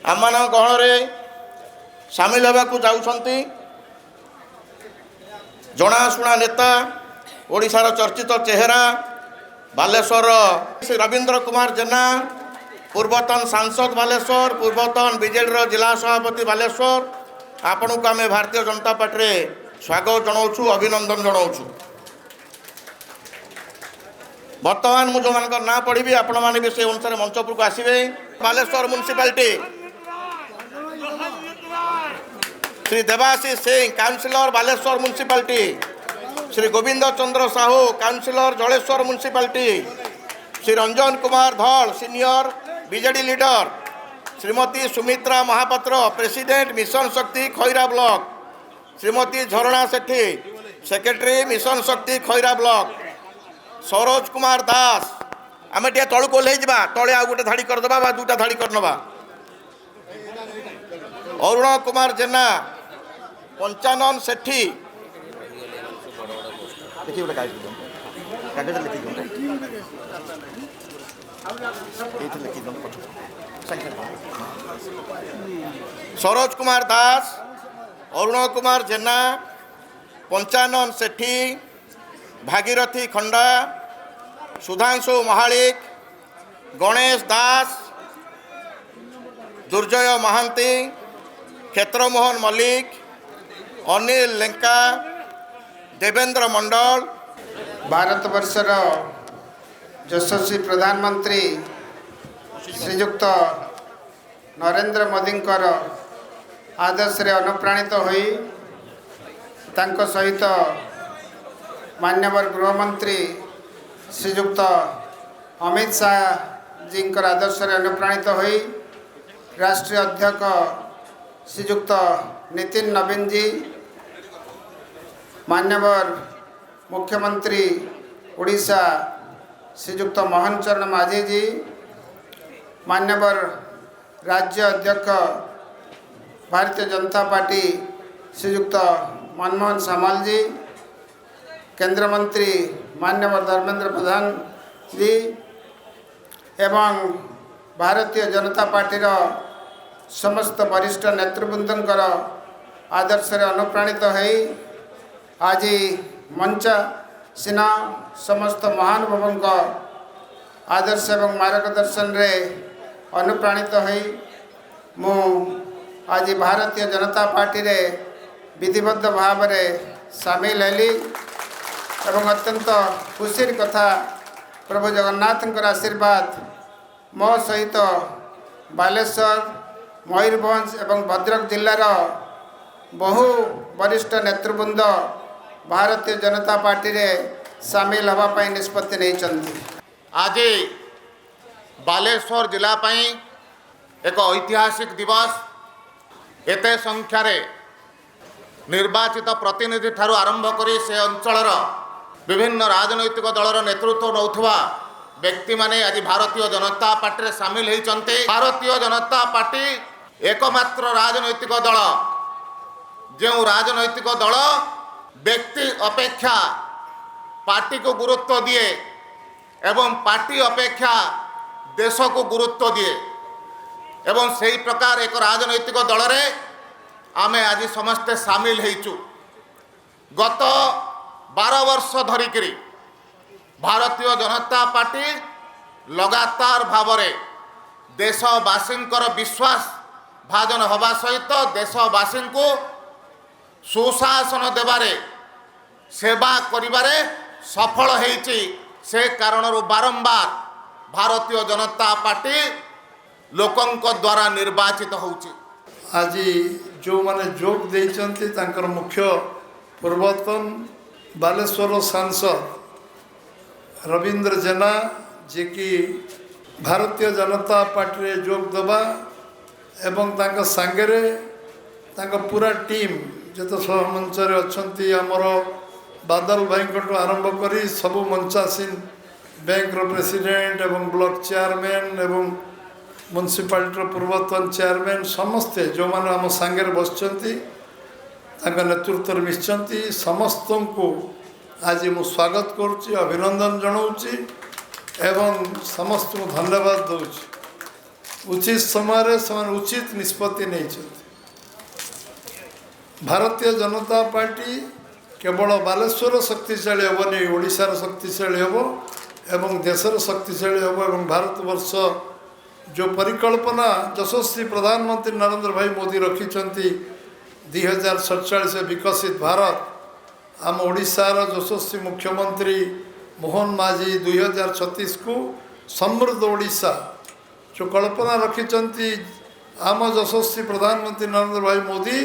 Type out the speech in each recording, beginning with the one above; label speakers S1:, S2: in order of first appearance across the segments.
S1: आमମାନଙ୍କ गहणरे सामिल होगाकू जाउछंती जनाशुना नेता ओडिशार चर्चित चेहरा बालेश्वर श्री रवींद्र कुमार जेना पूर्वतन सांसद बालेश्वर पूर्वतन बीजेडी जिला सभापति बालेश्वर आपण को आम भारतीय जनता पार्टी स्वागत जनाऊँ अभिनंदन जनाऊँ। बर्तमान मुझे जो ना पढ़ी आपण मैंने भी से अनुसार मंचपुर को आसवे। Baleswar municipality Shri Debashish Singh councillor Baleswar municipality, Shri Gobinda Chandra Sahu councillor Jaleswar municipality, Shri Ranjan Kumar Dhal senior BJD leader, Shrimati Sumitra Mahapatra president Mission Shakti Khaira block, Shrimati Jharana Sethi secretary Mission Shakti Khaira block, Saroj Kumar Das आम टे तलू को ले जा तले आ गोटे धाड़ी करदे बा दुटा धाड़ी करनबा, अरुण कुमार जेना पंचानन सेठी सरोज कुमार दास अरुण कुमार जेना पंचानन सेठी भागीरथी खंडा सुधांशु महालिक गणेश दास दुर्जय महांती क्षेत्रमोहन मल्लिक अनिल लेंका देवेंद्र मंडल
S2: भारत वर्षर यशस्वी प्रधानमंत्री श्रीयुक्त नरेंद्र मोदी आदर्श रे अनुप्राणित होई तांको सहित मान्यवर गृहमंत्री श्रीयुक्त अमित शाह जी आदर्श रे अनुप्राणित होई राष्ट्रीय अध्यक्ष श्रीयुक्त नितिन नवीन जी, मान्यवर मुख्यमंत्री ओडिशा श्रीयुक्त मोहन चरण माझी जी, मान्यवर राज्य अध्यक्ष भारतीय जनता पार्टी श्रीयुक्त मनमोहन सामल जी, केंद्र मंत्री मान्यवर धर्मेंद्र प्रधान जी एवं भारतीय जनता पार्टीर समस्त वरिष्ठ नेतृवृंदर आदर्श रे अनुप्राणित होई आज मंच सिना समस्त महानुभावों आदर्श एवं मार्गदर्शन रे अनुप्राणित होई मु आज भारतीय जनता पार्टी रे विधिबद्ध भाव रे सामिल हेली एवं अत्यंत खुशी कथा प्रभु जगन्नाथ आशीर्वाद मो सहित बालेश्वर मयूरभंज एवं भद्रक जिलार बहु वरिष्ठ नेतृवृंद भारतीय जनता पार्टी रे सामिल होगापाई निष्पत्ति नहीं।
S1: आज बालेश्वर जिला पाई एक ऐतिहासिक दिवस एते संख्यार निर्वाचित प्रतिनिधि ठारू आरंभ करी से अंचलर विभिन्न राजनैतिक दलर नेतृत्व नौथुवा व्यक्ति माने आज भारतीय जनता पार्टी सामिल होती। भारतीय जनता पार्टी एकमात्र राजनैतिक दल जो राजनैतिक दल व्यक्ति अपेक्षा पार्टी को गुरुत्व दिए एवं पार्टी अपेक्षा देश को गुरुत्व दिए एवं सही प्रकार एक राजनैतिक दल रे आमे आज समस्ते सामिल होइचु। गत 12 वर्ष धरिकी भारतीय जनता पार्टी लगातार भाव में देशवासी विश्वास भाजन हवा सहित देशवासी को सुशासन देवारे सेवा करिबारे सफल होइछि। से कारण बारंबार भारतीय जनता पार्टी लोकंक द्वारा निर्वाचित होउछि।
S3: आज जो माने जोग देइचंती तांकर मुख्य पूर्वतन बालेश्वर सांसद रवींद्र जेना जे कि भारतीय जनता पार्टी रे जोग देवा एवं तांका सांगरे तांका पूरा टीम जत सब मंच रे अछंती हमर बादल भाई को आरंभ करी सबु मंचासीन बैंक रो प्रेसिडेंट एवं ब्लॉक चेयरमैन एवं म्युनिसिपालिटी पूर्वतन चेयरमैन समस्ते जो माने आम सांगे बसचंती तांका नेतृत्व मिशंती समस्त को आज मु स्वागत करुच्ची अभिनंदन जनाऊँगी एवं समस्त को धन्यवाद दूँ। उचित समय से उचित निष्पत्ति नहीं। भारतीय जनता पार्टी केवल बालेश्वर शक्तिशाली हेनी ओडिशार शक्तिशाली हम एवं देशर शक्तिशाली हम एवं भारतवर्ष जो परिकल्पना यशस्वी प्रधानमंत्री नरेंद्र भाई मोदी रखिंट 2047 विकसित भारत आम ओडिशार यशस्वी मुख्यमंत्री मोहन माझी 2036 को समृद्ध ओडिशा जो कल्पना रखिंट आम यशस्वी प्रधानमंत्री नरेंद्र भाई मोदी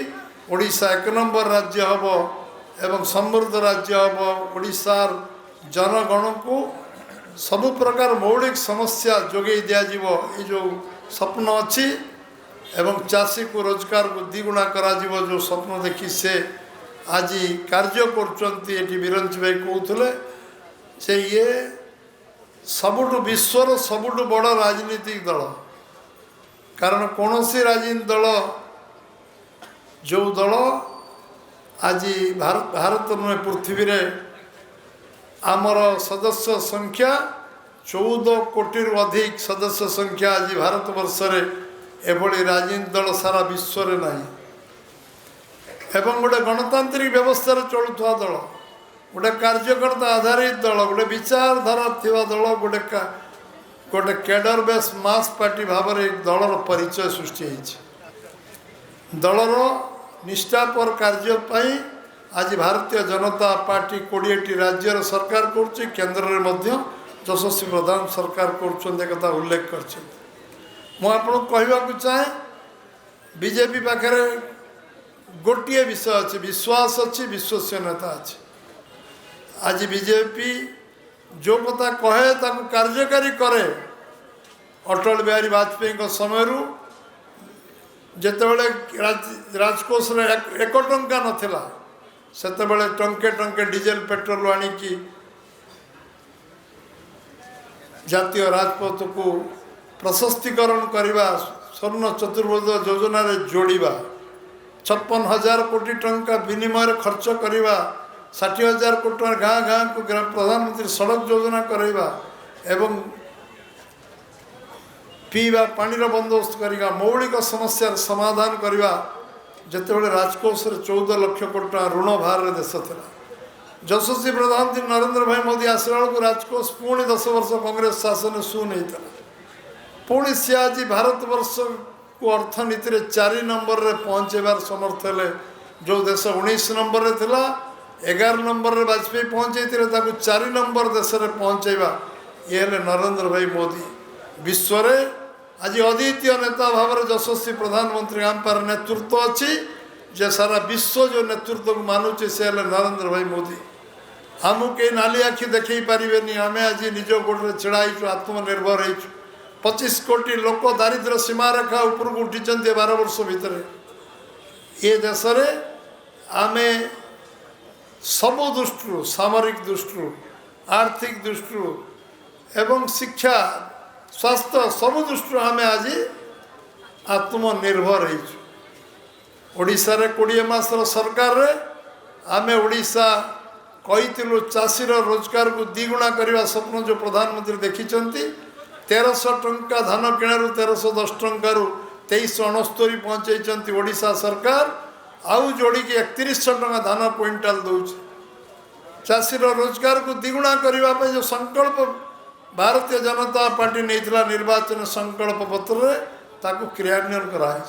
S3: ओडिशा 1 नंबर राज्य हम एवं समृद्ध राज्य हम। ओडिशार जनगण को सबु प्रकार मौलिक समस्या जोगे दिज्व ये जो स्वप्न अच्छी एवं चाषी को रोजगार को द्विगुणा करा जो स्वप्न देखी से आज कार्य कर बिरंची भाई कहते से ये सबुठु विश्वर सबुठु बड़ राजनीतिक दल कारण कौन सी राजनीतिक दल जो दल आज भारत नुहे पृथ्वी रे आमर सदस्य संख्या 14 कोटी अधिक सदस्य संख्या आज भारत वर्ष रे एभली राजनीतिक दल सारा विश्व रे नहीं एवं गोटे गणतांत्रिक व्यवस्था चलुवा दल गोटे कार्यकर्ता आधारित दल गोटे विचारधारा थिबा दल गोटे गोटे कैडर बेस मास पार्टी भाव में एक दलर परिचय सृष्टि दलर निष्ठापर कार्यपाई आज भारतीय जनता पार्टी 20टी राज्यर सरकार कर केन्द्र में यशस्वी प्रधान सरकार कर उल्लेख कर चाहे बीजेपी पाखे गोटे विषय अच्छे विश्वास अच्छी विश्वसनीयता अच्छी आज बीजेपी जो कथा कहे ताकू कार्यकारी करे अटल बिहारी वाजपेयी समय जितेबले राजकोष एक टंका नथिला सेतेबले टंके टंके डीजेल पेट्रोल आनिकी जातीय राजपथ को प्रशस्तीकरण करने स्वर्ण चतुर्भुज योजना जोड़ा 56,000 कोटी टंका विनिमय खर्च करवा 60,000 कोटी गाँ गाँ को प्रधानमंत्री सड़क योजना करवा एवं पीवा पानीर बंदोबस्त करवा मौलिक समस्या समाधान करवा जितेबले राजकोष 14 लाख कोटी ऋण भार देश था यशस्वी प्रधानमंत्री नरेंद्र भाई मोदी आसला बेलू राजकोष पुणी 10 वर्ष कांग्रेस शासन शून्य होता पुणी सी आज भारतवर्ष को अर्थनीति रे 4 नंबर रे पहुँचार समर्थ है जो देश 19 नंबर रे थिला 11 नंबर रे वाजपेयी पहुँचे 4 नंबर देश में पहुँचवा ये नरेंद्र भाई मोदी विश्व आज अद्वितीय नेता भाव में यशस्वी प्रधानमंत्री आम पार नेतृत्व अच्छी जे सारा विश्व जो नेतृत्व को मानुचे से नरेंद्र भाई मोदी आमको कई नाली आखि देखई पारे आम आज निज गोड़े छिड़ा आत्मनिर्भर हो 25 कोटी लोक दारिद्र्य सीमा रेखा ऊपर को उठी 12 वर्ष भितर ये देश आम सब दृष्टि सामरिक दृष्टि आर्थिक दृष्टि एवं शिक्षा स्वास्थ्य सब दृष्टि आम आज आत्मनिर्भर ओडिशा रे 20 मासर सरकार रे आमे ओडिशा कहीलु चाषीर रोजगार को द्विगुणा करने स्वप्न जो प्रधानमंत्री देखिंट 1300 टंका धान किणारू 1310 टंकारु 2369 पहुँचाई ओडिशा सरकार आउ जोड़ी 3100 टंका धान क्विंटाल दौर चाषीर रोजगार को द्विगुणा करने जो संकल्प भारतीय जनता पार्टी नहीं निर्वाचन संकल्प पत्र ताकू क्रियान्वयन कराई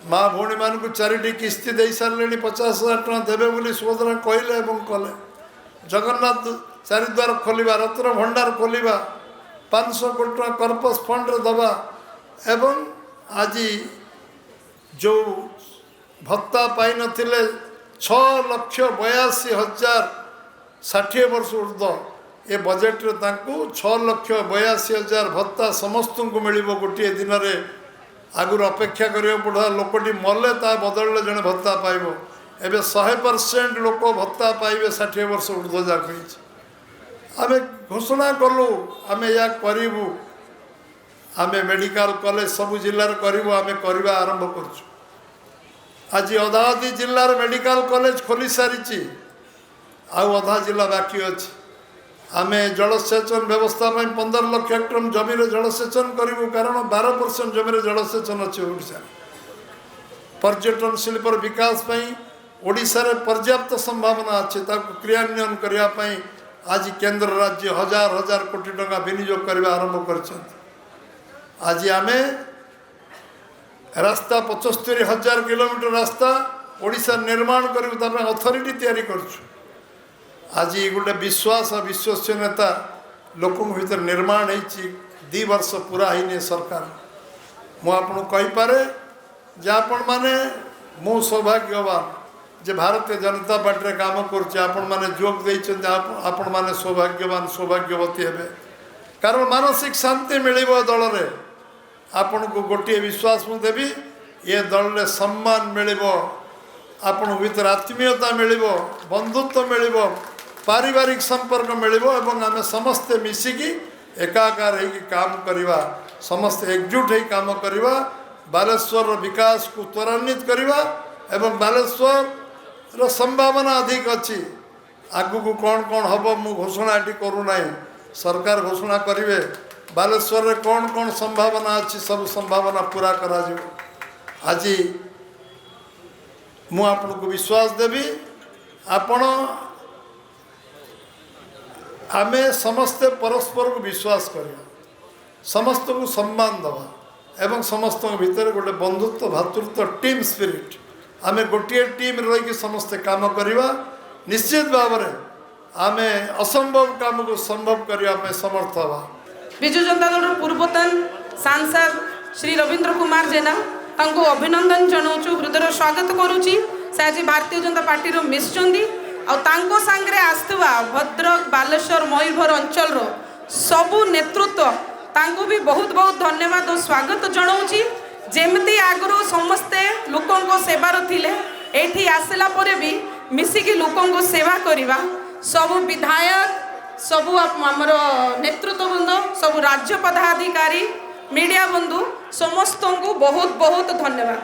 S3: माँ भौणी मान को 4टी किस्ती दे सारे 50,000 टका देवे बोली सुभद्रा कहले कले जगन्नाथ चारिद्वार खोलिबा रत्न भंडार खोलिबा 500 कोटी टका कर्पस फंड दबा एवं आज जो भत्ता पाई नथिले 6,82,000 60 वर्ष ऊर्ध्व ये बजेट रे तांको 6,82,000 भत्ता समस्त को मिल गोटे दिन में आगुर अपेक्षा करिया पड़ा लोकटी मले ता बदल जड़े भत्ता पाइब एबे 100% लोक भत्ता पाइबे 60 वर्ष ऊर्ध्व जाक आम घोषणा कलु आम या करूँ आम मेडिकल कॉलेज सबु जिले में करूँ आम करवा आरंभ कर आज अधा अधी जिलार मेडिकल कॉलेज खोली सारी अधा जिला बाकी अच्छी आमे जलसेचन व्यवस्था 15 लाख हेक्टर जमी जलसेचन करूँ कारण 12% जमी जलसेचन अच्छे ओडिशा पर्यटन शिल्प विकास ओडिशा रे पर्याप्त संभावना अच्छे क्रियान्वयन करने आज केंद्र राज्य हजार हजार कोटी टंका विनियोग करने आरंभ कर आज आमे रास्ता 75,000 किलोमीटर रास्ता ओडिशा निर्माण कर अथॉरिटी तैयारी करुछु आज गोटे विश्वास विश्वसनीयता लोकों भीतर निर्माण होती 2 वर्ष पूरा ही सरकार मुझे कहीपे जे आपण मैंने मु सौभाग्यवान जे भारतीय जनता पार्टी काम कर जोग देते आपण मैंने सौभाग्यवान सौभाग्यवती हे कारण मानसिक शांति मिल दल में आपण को गोटे विश्वास मुझे देवी ये दल में सम्मान मिल आपण भीतर आत्मीयता मिल बंधुत्व मिल पारिवारिक संपर्क मिल आम समस्ते मिसिकी एकाकार हो काम करवा समस्ते एकजुट हो काम करवा बालेश्वर विकास को त्वरान्वित करवा एवं बालेश्वर संभावना अधिक अच्छी आगु को कौन कौन हम मु घोषणा करूना सरकार घोषणा करेंगे बालेश्वर रे कौन कौन संभावना अच्छी सब संभावना पूरा करा आज मु आपन को विश्वास देवी आपण आमे समस्ते परस्पर को विश्वास करिया समस्त को सम्मान दवा एवं समस्त भीतर गोटे बंधुत्व भातृत्व टीम स्पिरिट आमे गोटे टीम रही समस्ते काम करवा निश्चित भाव में आमे असंभव काम को संभव करने समर्थ हवा।
S4: विजु जनता दल पूर्वतन सांसद श्री रविंद्र कुमार जेना तांको अभिनंदन जनाऊँ हृदय स्वागत करुच्ची से आज भारतीय जनता पार्टी मिसुँच आ तांको सांगरे आसुवा भद्रक बालेश्वर मयूरभंज अंचल सबू नेतृत्व तांको भी बहुत बहुत धन्यवाद और स्वागत जनाऊँ जेमती आगु समस्ते लोकों सेवार थिले एठी आसला परे भी मिसिकी लोकों सेवा करवा सबू विधायक सबू आमर नेतृत्व बृंद सबू राज्य पदाधिकारी मीडिया बंधु समस्त को बहुत बहुत धन्यवाद।